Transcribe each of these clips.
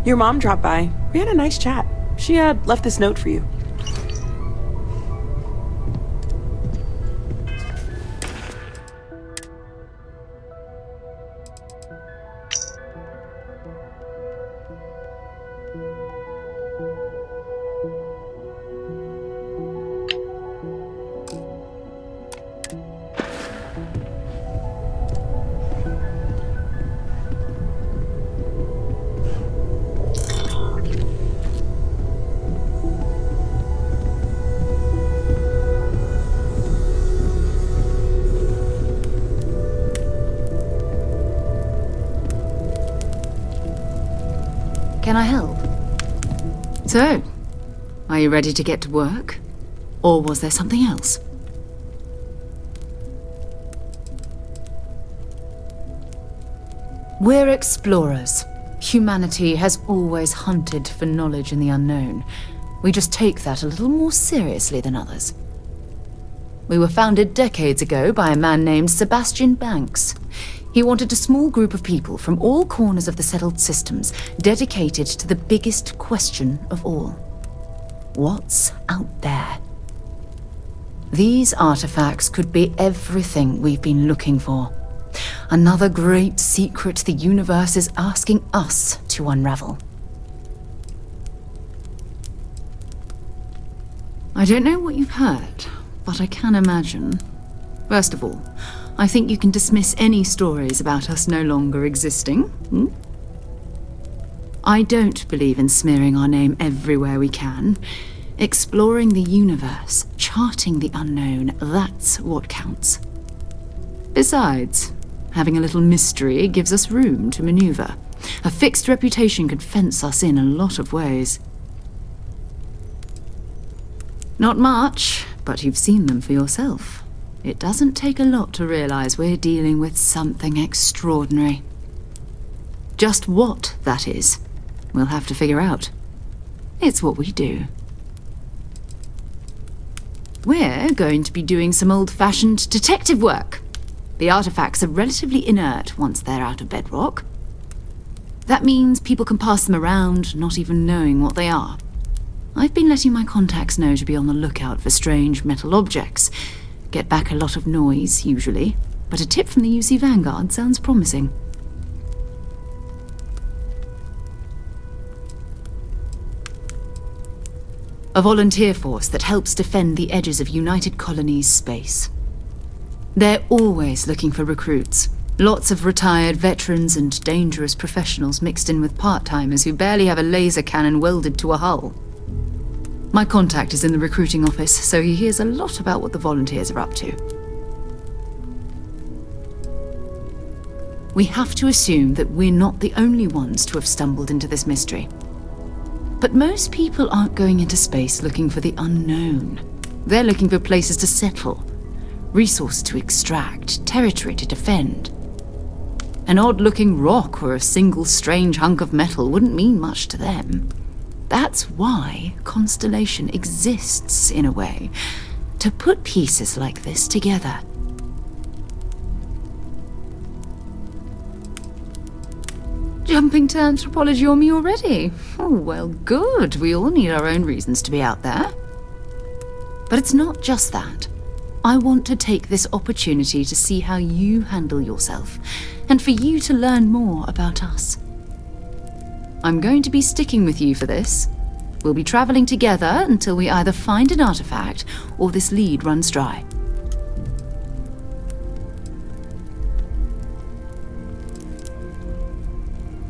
Your mom dropped by. We had a nice chat. She had left this note for you. Can I help? So, are you ready to get to work? Or was there something else? We're explorers. Humanity has always hunted for knowledge in the unknown. We just take that a little more seriously than others. We were founded decades ago by a man named Sebastian Banks. He wanted a small group of people from all corners of the settled systems dedicated to the biggest question of all. What's out there? These artifacts could be everything we've been looking for. Another great secret the universe is asking us to unravel. I don't know what you've heard, but I can imagine. First of all, I think you can dismiss any stories about us no longer existing. I don't believe in smearing our name everywhere we can. Exploring the universe, charting the unknown, that's what counts. Besides, having a little mystery gives us room to maneuver. A fixed reputation could fence us in a lot of ways. Not much, but you've seen them for yourself. It doesn't take a lot to realize we're dealing with something extraordinary. Just what that is, we'll have to figure out. It's what we do. We're going to be doing some old-fashioned detective work. The artifacts are relatively inert once they're out of bedrock. That means people can pass them around, not even knowing what they are. I've been letting my contacts know to be on the lookout for strange metal objects. Get back a lot of noise, usually, but a tip from the UC-Vanguard sounds promising. A volunteer force that helps defend the edges of United Colonies space. They're always looking for recruits. Lots of retired veterans and dangerous professionals mixed in with part-timers who barely have a laser cannon welded to a hull. My contact is in the recruiting office, so he hears a lot about what the volunteers are up to. We have to assume that we're not the only ones to have stumbled into this mystery. But most people aren't going into space looking for the unknown. They're looking for places to settle, resources to extract, territory to defend. An odd-looking rock or a single strange hunk of metal wouldn't mean much to them. That's why Constellation exists, in a way, to put pieces like this together. Jumping to anthropology on me already? Oh, well, good. We all need our own reasons to be out there. But it's not just that. I want to take this opportunity to see how you handle yourself, and for you to learn more about us. I'm going to be sticking with you for this. We'll be traveling together until we either find an artifact or this lead runs dry.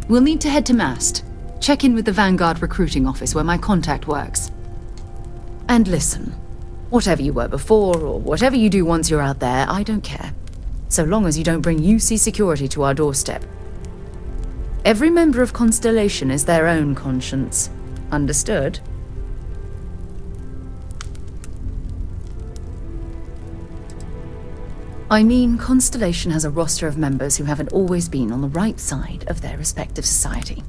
We'll need to head to Mast. Check in with the Vanguard recruiting office where my contact works. And listen, whatever you were before or whatever you do once you're out there, I don't care. So long as you don't bring UC security to our doorstep. Every member of Constellation is their own conscience. Understood? I mean, Constellation has a roster of members who haven't always been on the right side of their respective society.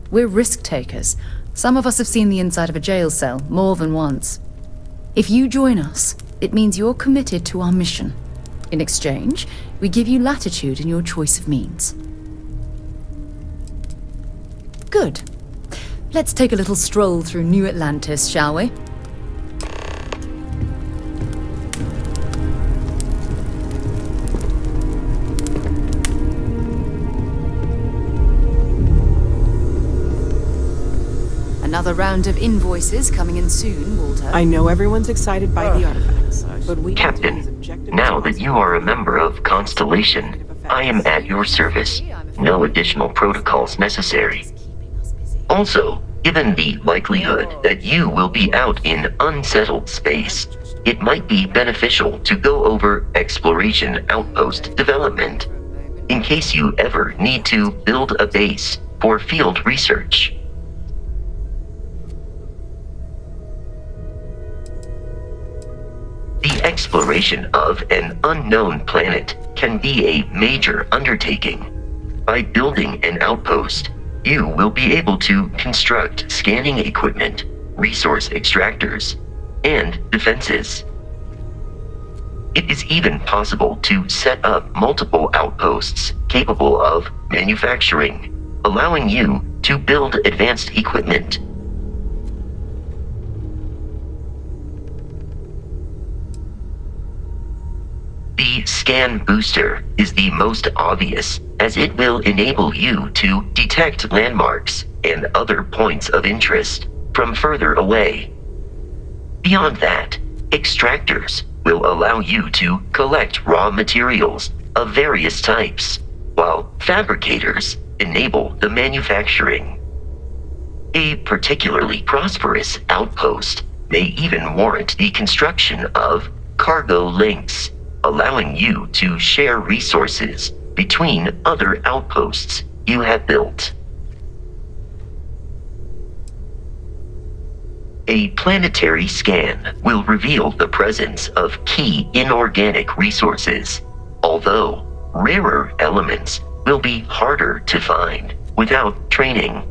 We're risk-takers. Some of us have seen the inside of a jail cell more than once. If you join us, it means you're committed to our mission. In exchange, we give you latitude in your choice of means. Good. Let's take a little stroll through New Atlantis, shall we? Another round of invoices coming in soon, Walter. I know everyone's excited by the artifacts, but we Captain, now that you are a member of Constellation, I am at your service. No additional protocols necessary. Also, given the likelihood that you will be out in unsettled space, it might be beneficial to go over exploration outpost development, in case you ever need to build a base for field research. The exploration of an unknown planet can be a major undertaking. By building an outpost, you will be able to construct scanning equipment, resource extractors, and defenses. It is even possible to set up multiple outposts capable of manufacturing, allowing you to build advanced equipment. The scan booster is the most obvious, as it will enable you to detect landmarks and other points of interest from further away. Beyond that, extractors will allow you to collect raw materials of various types, while fabricators enable the manufacturing. A particularly prosperous outpost may even warrant the construction of cargo links, allowing you to share resources between other outposts you have built. A planetary scan will reveal the presence of key inorganic resources, although rarer elements will be harder to find without training.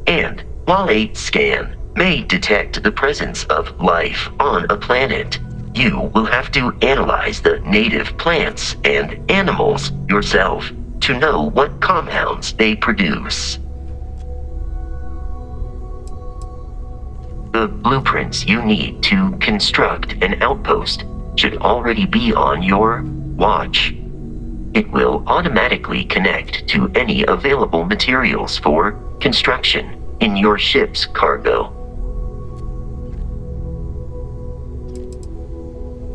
And while a scan may detect the presence of life on a planet, you will have to analyze the native plants and animals yourself to know what compounds they produce. The blueprints you need to construct an outpost should already be on your watch. It will automatically connect to any available materials for construction in your ship's cargo.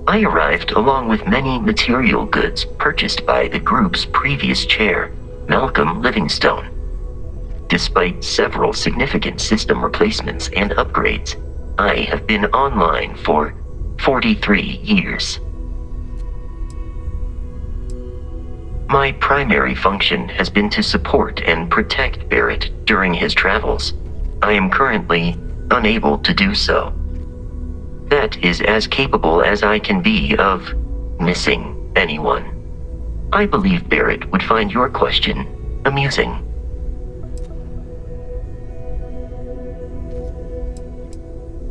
I arrived along with many material goods purchased by the group's previous chair, Malcolm Livingstone. Despite several significant system replacements and upgrades, I have been online for 43 years. My primary function has been to support and protect Barrett during his travels. I am currently unable to do so. That is as capable as I can be of missing anyone. I believe Barrett would find your question amusing.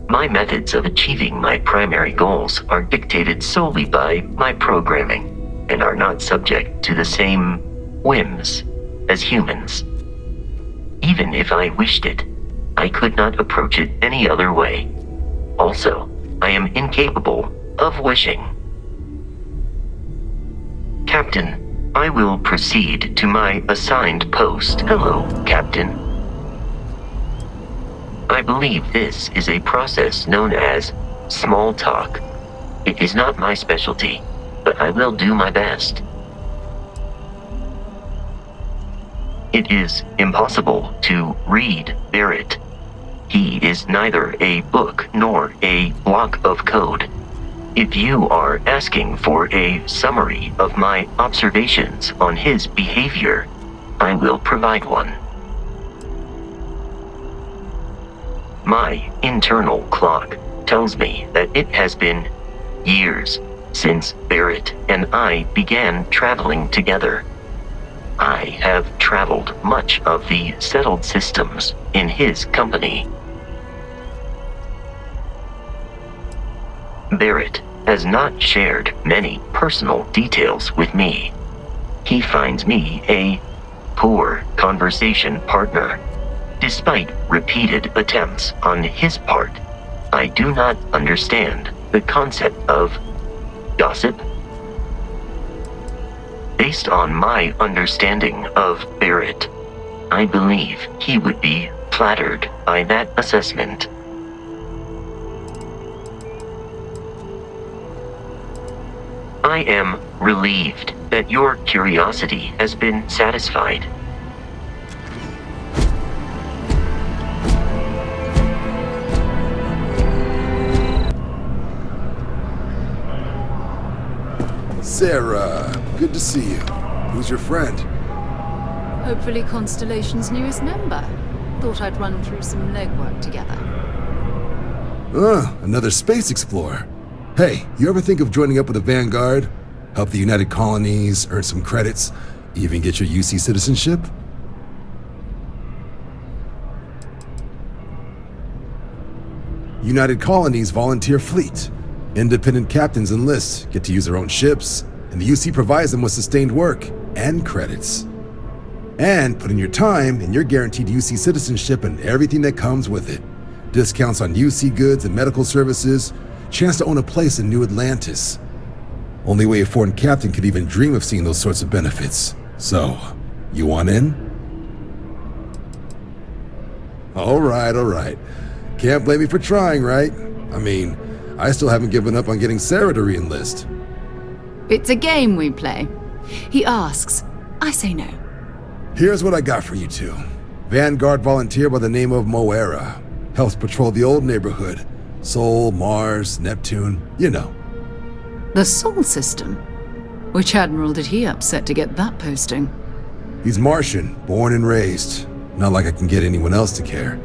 My methods of achieving my primary goals are dictated solely by my programming and are not subject to the same whims as humans. Even if I wished it, I could not approach it any other way. Also, I am incapable of wishing. Captain, I will proceed to my assigned post. Hello, Captain. I believe this is a process known as small talk. It is not my specialty, but I will do my best. It is impossible to read Barrett. He is neither a book nor a block of code. If you are asking for a summary of my observations on his behavior, I will provide one. My internal clock tells me that it has been years since Barrett and I began traveling together. I have traveled much of the settled systems in his company. Barrett has not shared many personal details with me. He finds me a poor conversation partner. Despite repeated attempts on his part, I do not understand the concept of gossip. Based on my understanding of Barrett, I believe he would be flattered by that assessment. I am relieved that your curiosity has been satisfied. Sarah, good to see you. Who's your friend? Hopefully Constellation's newest member. Thought I'd run through some legwork together. Another space explorer. Hey, you ever think of joining up with the Vanguard? Help the United Colonies, earn some credits, even get your UC citizenship? United Colonies volunteer fleet. Independent captains enlist, get to use their own ships, and the UC provides them with sustained work and credits. And put in your time, and you're guaranteed UC citizenship and everything that comes with it. Discounts on UC goods and medical services, chance to own a place in New Atlantis. Only way a foreign captain could even dream of seeing those sorts of benefits. So, you want in? All right. Can't blame me for trying, right? I mean, I still haven't given up on getting Sarah to re-enlist. It's a game we play. He asks, I say no. Here's what I got for you two. Vanguard volunteer by the name of Moira. Helps patrol the old neighborhood. Sol, Mars, Neptune, you know. The Sol system? Which admiral did he upset to get that posting? He's Martian, born and raised. Not like I can get anyone else to care.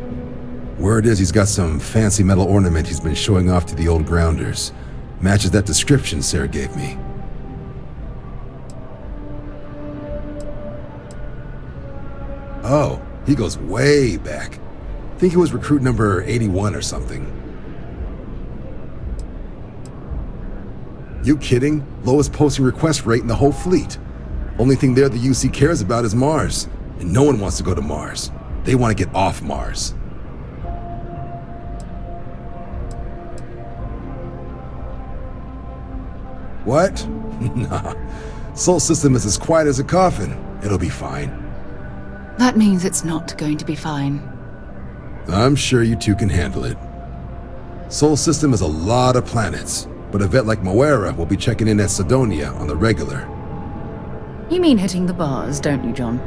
Word is he's got some fancy metal ornament he's been showing off to the old grounders. Matches that description Sarah gave me. Oh, he goes way back. Think he was recruit number 81 or something. You kidding? Lowest posting request rate in the whole fleet. Only thing there the UC cares about is Mars. And no one wants to go to Mars. They want to get off Mars. What? Nah. Sol system is as quiet as a coffin. It'll be fine. That means it's not going to be fine. I'm sure you two can handle it. Sol system has a lot of planets, but a vet like Moira will be checking in at Sidonia on the regular. You mean hitting the bars, don't you, John?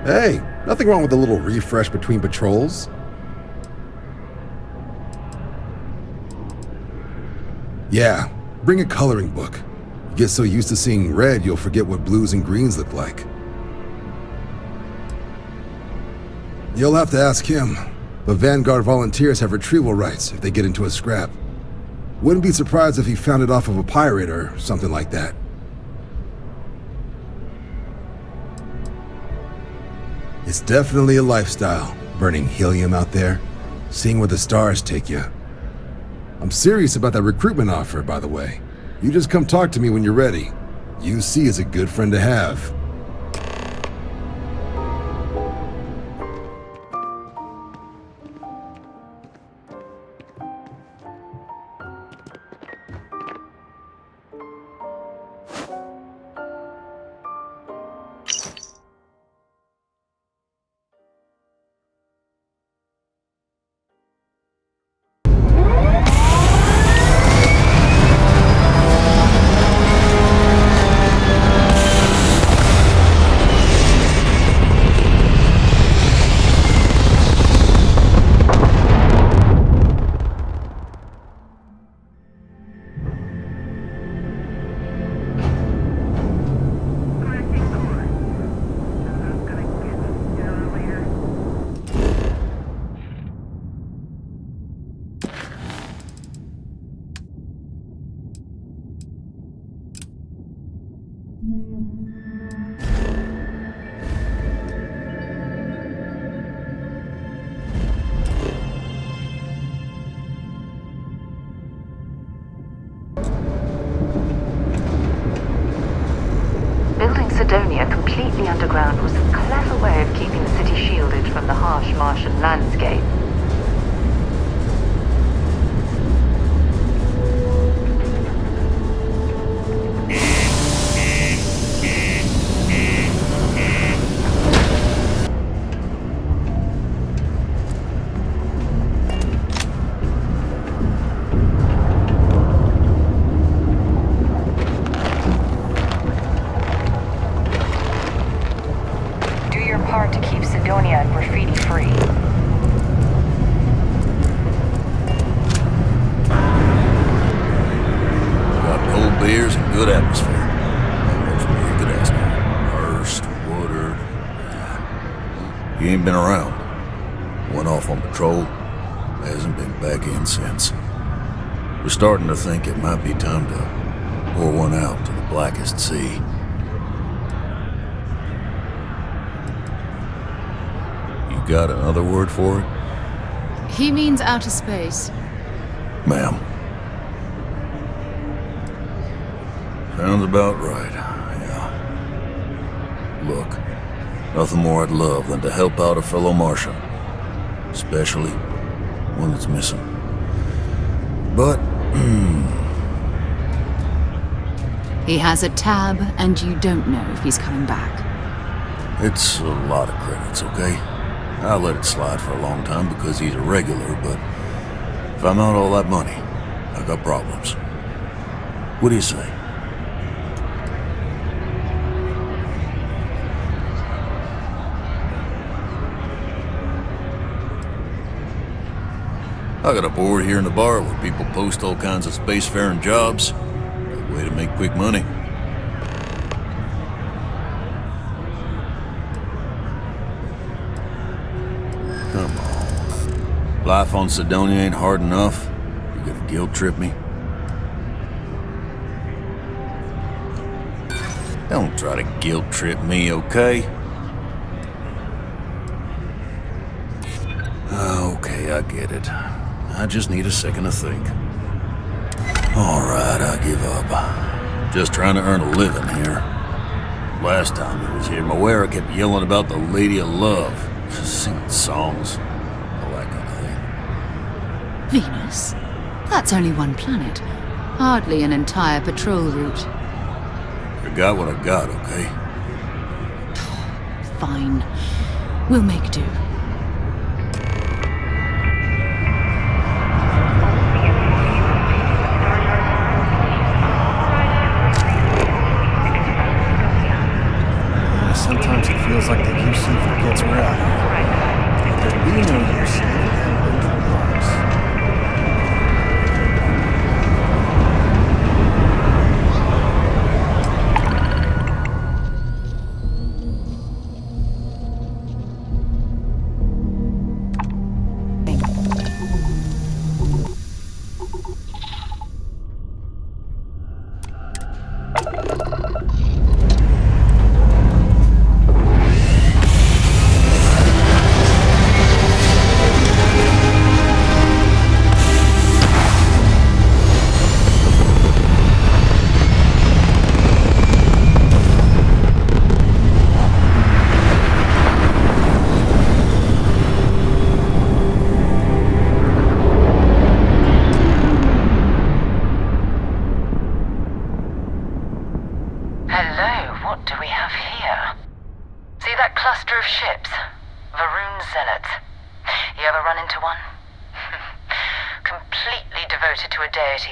Hey, nothing wrong with a little refresh between patrols. Yeah, bring a coloring book. You get so used to seeing red, you'll forget what blues and greens look like. You'll have to ask him, but Vanguard volunteers have retrieval rights if they get into a scrap. Wouldn't be surprised if he found it off of a pirate or something like that. It's definitely a lifestyle, burning helium out there, seeing where the stars take you. I'm serious about that recruitment offer, by the way. You just come talk to me when you're ready. UC is a good friend to have. underground was a clever way of keeping the city shielded from the harsh Martian landscape. Beers and good atmosphere. Not much more you could ask for. Hurst, Woodard. He ain't been around. Went off on patrol. Hasn't been back in since. We're starting to think it might be time to pour one out to the blackest sea. You got another word for it? He means outer space. Ma'am. Sounds about right, yeah. Look, nothing more I'd love than to help out a fellow Martian. Especially one that's missing. But, He has a tab, and you don't know if he's coming back. it's a lot of credits, okay? I let it slide for a long time because he's a regular, but if I'm out all that money, I got problems. What do you say? I got a board here in the bar where people post all kinds of spacefaring jobs. Good way to make quick money. Come on. Life on Cydonia ain't hard enough. You gonna guilt trip me? Don't try to guilt trip me, okay? Okay, I get it. I just need a second to think. Alright, I give up. Just trying to earn a living here. Last time he was here, Moira kept yelling about the Lady of Love. Singing songs. All that kind of thing. Venus? That's only one planet. Hardly an entire patrol route. I got what I got, okay? Fine. We'll make do. Sometimes it feels like the UC forgets we're out here. There'd be no UC if it hadn't been for Mars.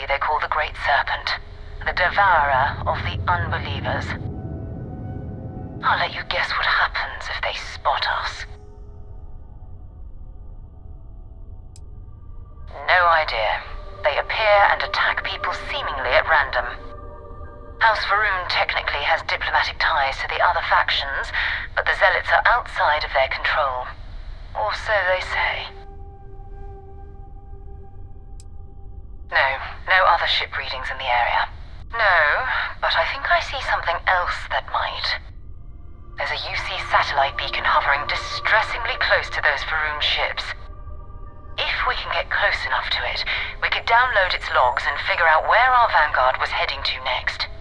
They call the Great Serpent, the devourer of the unbelievers. I'll let you guess what happens if they spot us. No idea. They appear and attack people seemingly at random. House Varun technically has diplomatic ties to the other factions, but the Zealots are outside of their control. Or so they say. No other ship readings in the area. No, but I think I see something else that might. There's a UC satellite beacon hovering distressingly close to those Varun ships. If we can get close enough to it, we could download its logs and figure out where our Vanguard was heading to next.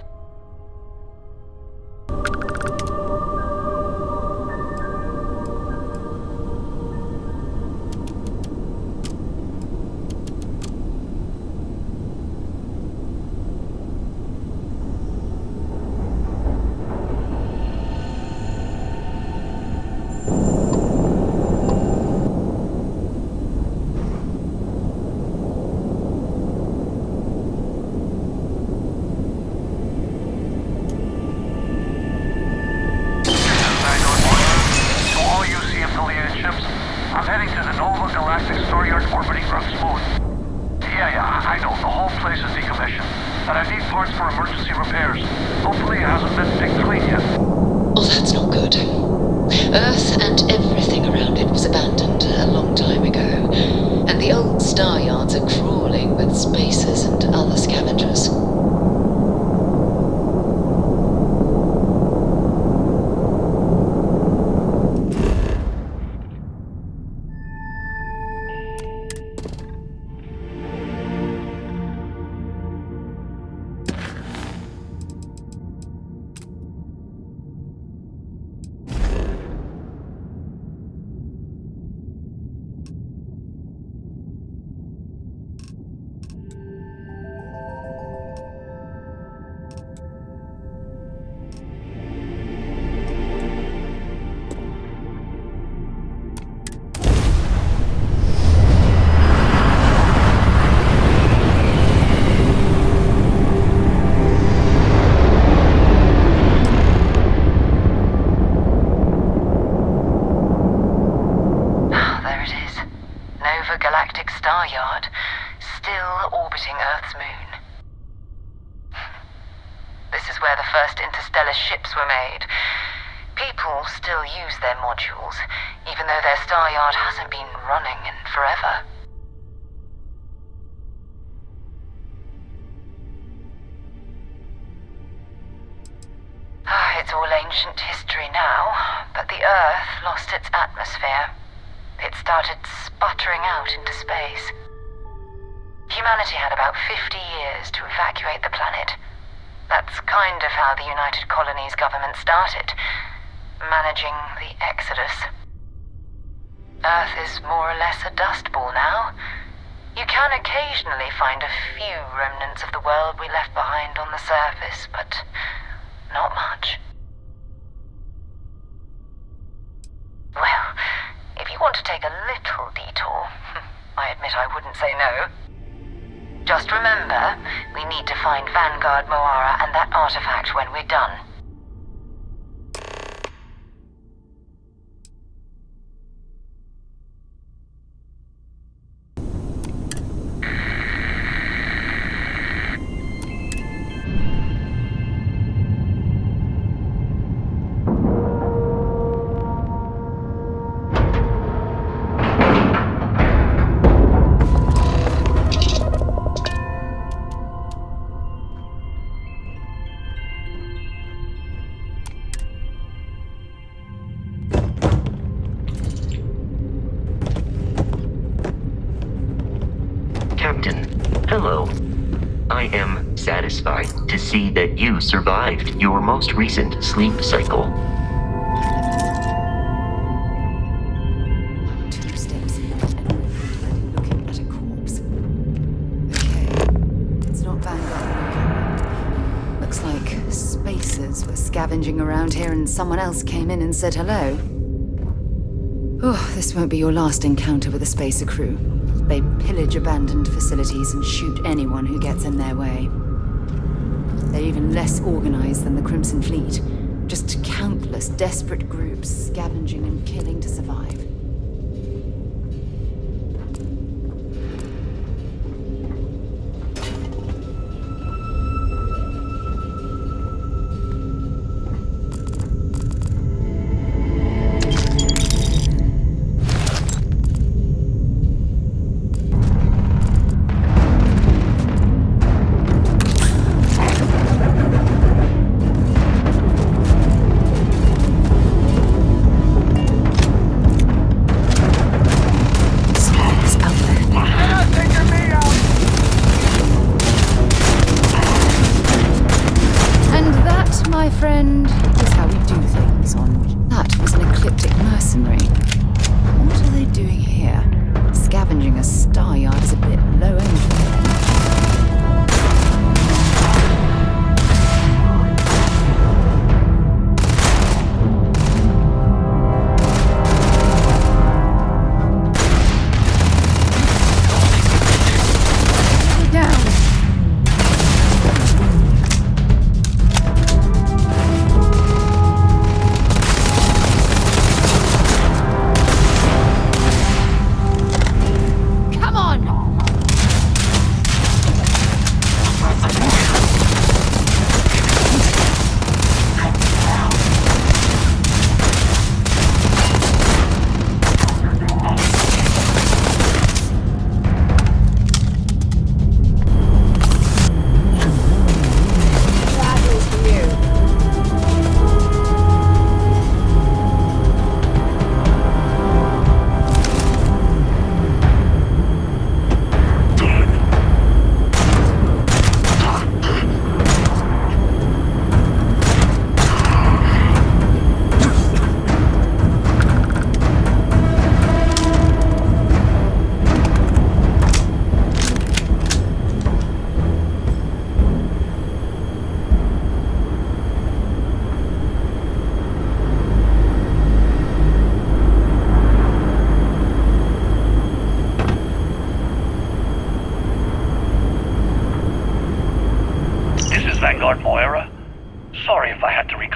galactic star yard orbiting Earth smooth. Yeah, I know. The whole place is decommissioned. And I need parts for emergency repairs. Hopefully it hasn't been picked clean yet. Oh, that's not good. Earth and everything around it was abandoned a long time ago, and the old star yards are crawling with spacers and other scavengers. Ships were made. People still use their modules, even though their star yard hasn't been running in forever. It's all ancient history now, but the Earth lost its atmosphere. It started sputtering out into space. Humanity had about 50 years to evacuate the planet. That's kind of how the United Colonies government started, managing the exodus. Earth is more or less a dust ball now. You can occasionally find a few remnants of the world we left behind on the surface, but not much. Well, if you want to take a little detour, I admit I wouldn't say no. Just remember, we need to find Vanguard Moara and that artifact when we're done. Captain, hello. I am satisfied to see that you survived your most recent sleep cycle. 2 steps and looking at a corpse. Okay, it's not Vanguard. Looks like spacers were scavenging around here and someone else came in and said hello. Oh, this won't be your last encounter with a spacer crew. They pillage abandoned facilities and shoot anyone who gets in their way. They're even less organized than the Crimson Fleet. Just countless desperate groups scavenging and killing to survive.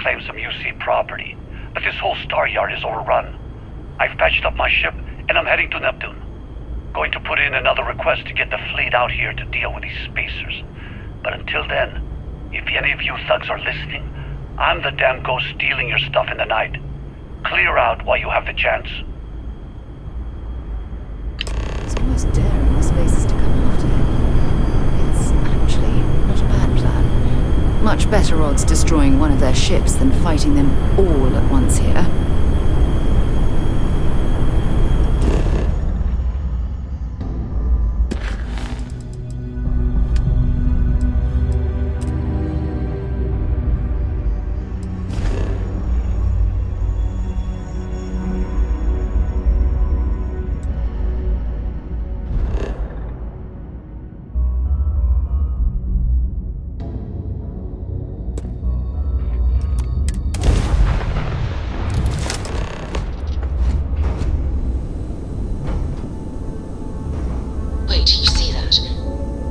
reclaim some UC property, but this whole star yard is overrun. I've patched up my ship, and I'm heading to Neptune. Going to put in another request to get the fleet out here to deal with these spacers. But until then, if any of you thugs are listening, I'm the damn ghost stealing your stuff in the night. Clear out while you have the chance. It's almost daring the spacers to come after him. It's actually not a bad plan. Much better odds destroying one of their ships than fighting them all at once here.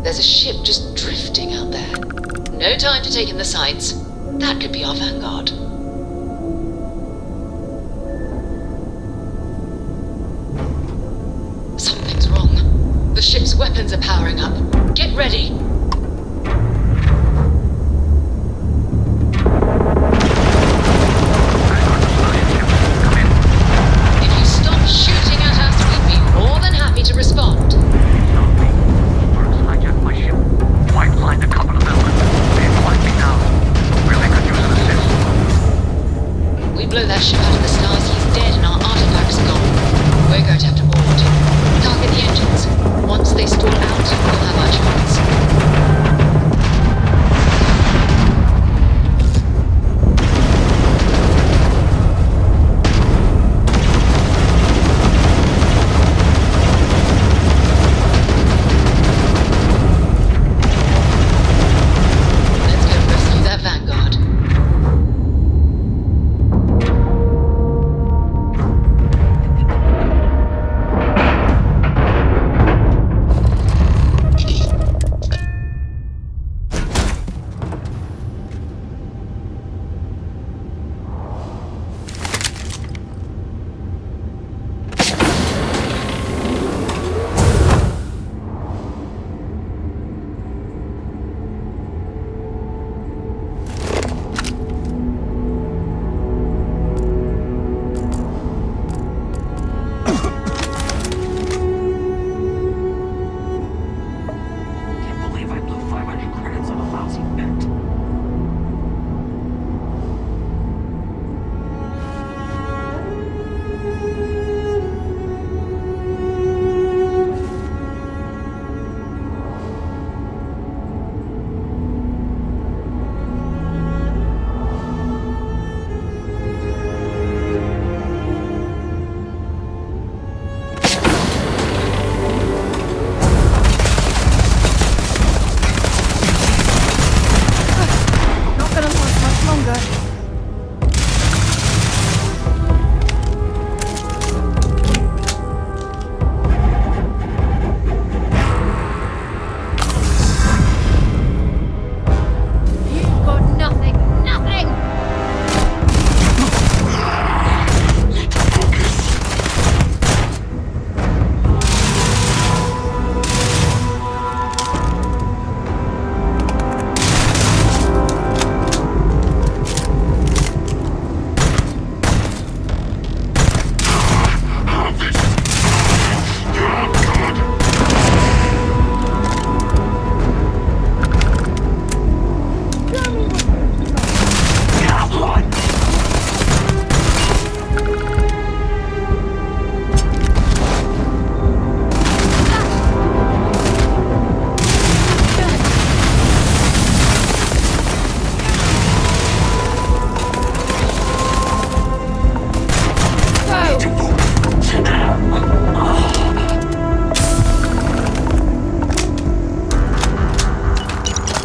There's a ship just drifting out there. No time to take in the sights. That could be our Vanguard. Something's wrong. The ship's weapons are powering up. Get ready. If you stop shooting at us, we'd be more than happy to respond. Pipeline a couple of them. They flank me now. Really could use an assist. We blow that ship out of the stars, he's dead and our artifacts are gone. We're going to have to board. Target the engines. Once they stall out, we'll have our chance.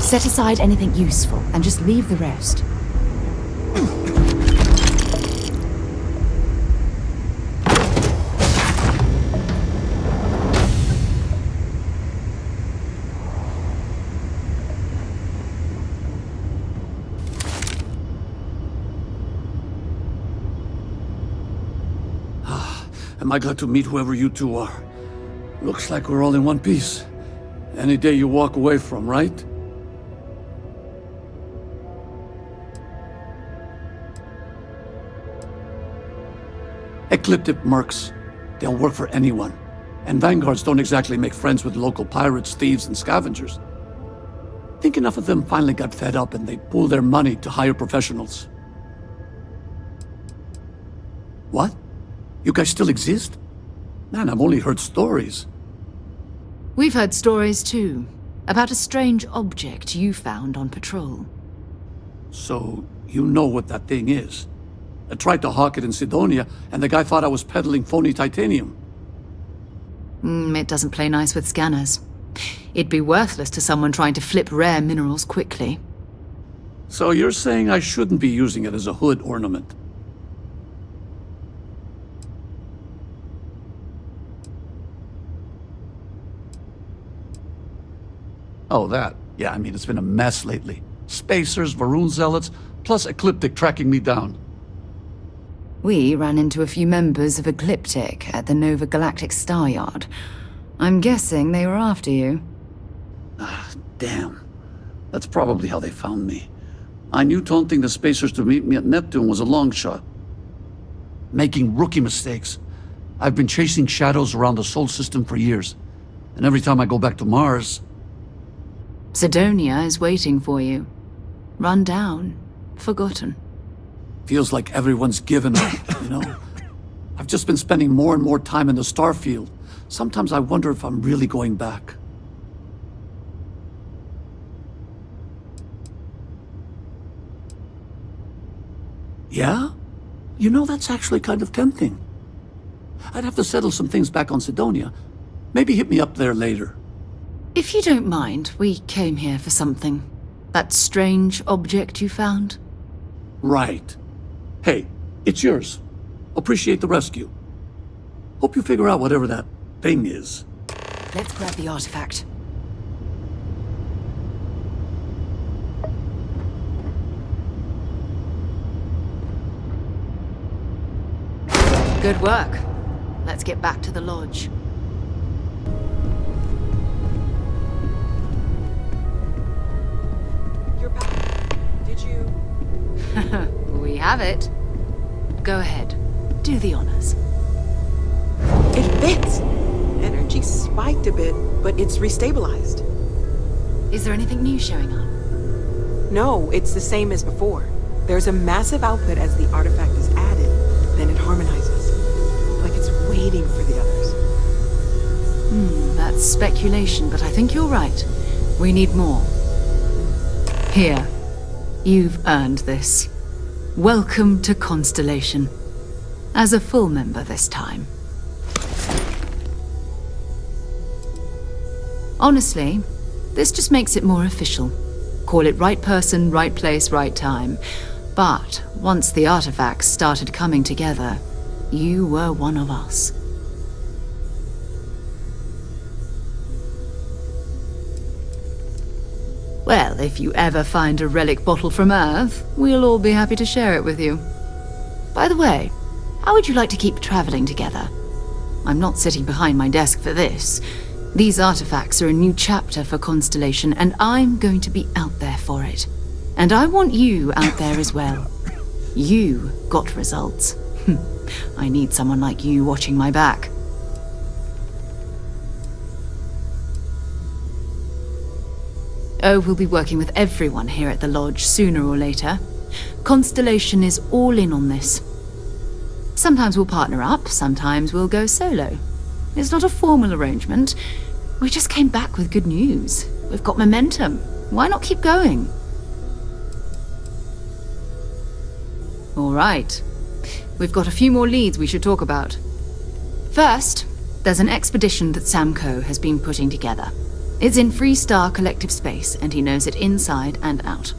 Set aside anything useful and just leave the rest. Am I glad to meet whoever you two are. Looks like we're all in one piece. Any day you walk away from, right? Ecliptic mercs. They'll work for anyone. And Vanguards don't exactly make friends with local pirates, thieves, and scavengers. Think enough of them finally got fed up and they pooled their money to hire professionals. What? You guys still exist? Man, I've only heard stories. We've heard stories too, about a strange object you found on patrol. So, you know what that thing is? I tried to hawk it in Sidonia, and the guy thought I was peddling phony titanium. It doesn't play nice with scanners. It'd be worthless to someone trying to flip rare minerals quickly. So you're saying I shouldn't be using it as a hood ornament? Oh, that. Yeah, I mean, it's been a mess lately. Spacers, Varun zealots, plus Ecliptic tracking me down. We ran into a few members of Ecliptic at the Nova Galactic Star Yard. I'm guessing they were after you. Ah, damn. That's probably how they found me. I knew taunting the Spacers to meet me at Neptune was a long shot. Making rookie mistakes. I've been chasing shadows around the Sol system for years. And every time I go back to Mars... Sidonia is waiting for you. Run down. Forgotten. Feels like everyone's given up, you know? I've just been spending more and more time in the Starfield. Sometimes I wonder if I'm really going back. Yeah? You know, that's actually kind of tempting. I'd have to settle some things back on Sidonia. Maybe hit me up there later. If you don't mind, we came here for something. That strange object you found? Right. Hey, it's yours. Appreciate the rescue. Hope you figure out whatever that thing is. Let's grab the artifact. Good work. Let's get back to the lodge. You're back. Did you... We have it. Go ahead. Do the honors. It fits! Energy spiked a bit, but it's restabilized. Is there anything new showing up? No, it's the same as before. There's a massive output as the artifact is added, then it harmonizes. Like it's waiting for the others. That's speculation, but I think you're right. We need more. Here. You've earned this. Welcome to Constellation. As a full member this time. Honestly, this just makes it more official. Call it right person, right place, right time. But once the artifacts started coming together, you were one of us. Well, if you ever find a relic bottle from Earth, we'll all be happy to share it with you. By the way, how would you like to keep traveling together? I'm not sitting behind my desk for this. These artifacts are a new chapter for Constellation, and I'm going to be out there for it. And I want you out there as well. You got results. I need someone like you watching my back. Oh, we'll be working with everyone here at the lodge sooner or later. Constellation is all in on this. Sometimes we'll partner up, sometimes we'll go solo. It's not a formal arrangement. We just came back with good news. We've got momentum. Why not keep going? All right. We've got a few more leads we should talk about. First, there's an expedition that Samco has been putting together. It's in Freestar Collective Space, and he knows it inside and out.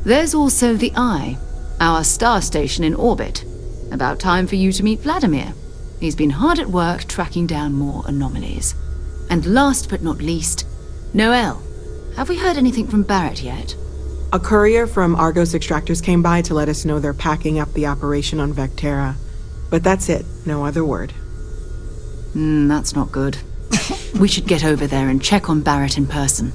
There's also the Eye, our star station in orbit. About time for you to meet Vladimir. He's been hard at work tracking down more anomalies. And last but not least, Noel. Have we heard anything from Barrett yet? A courier from Argos Extractors came by to let us know they're packing up the operation on Vectera. But that's it, no other word. That's not good. We should get over there and check on Barrett in person.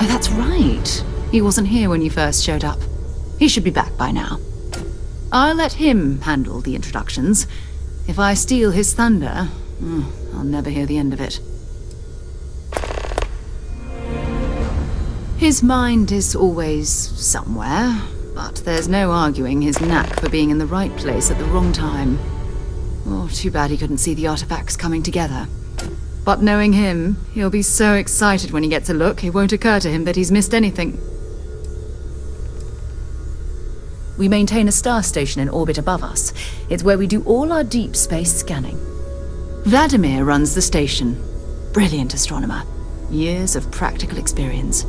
Oh, that's right. He wasn't here when you first showed up. He should be back by now. I'll let him handle the introductions. If I steal his thunder, I'll never hear the end of it. His mind is always somewhere, but there's no arguing his knack for being in the right place at the wrong time. Oh, too bad he couldn't see the artifacts coming together. But knowing him, he'll be so excited when he gets a look, it won't occur to him that he's missed anything. We maintain a star station in orbit above us. It's where we do all our deep space scanning. Vladimir runs the station. Brilliant astronomer. Years of practical experience.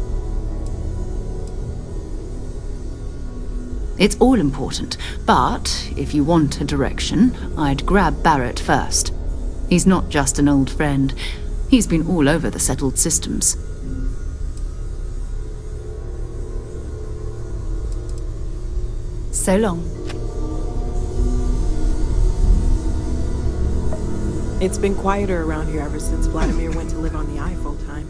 It's all important, but if you want a direction, I'd grab Barrett first. He's not just an old friend. He's been all over the settled systems. So long. It's been quieter around here ever since Vladimir went to live on the Eye full time.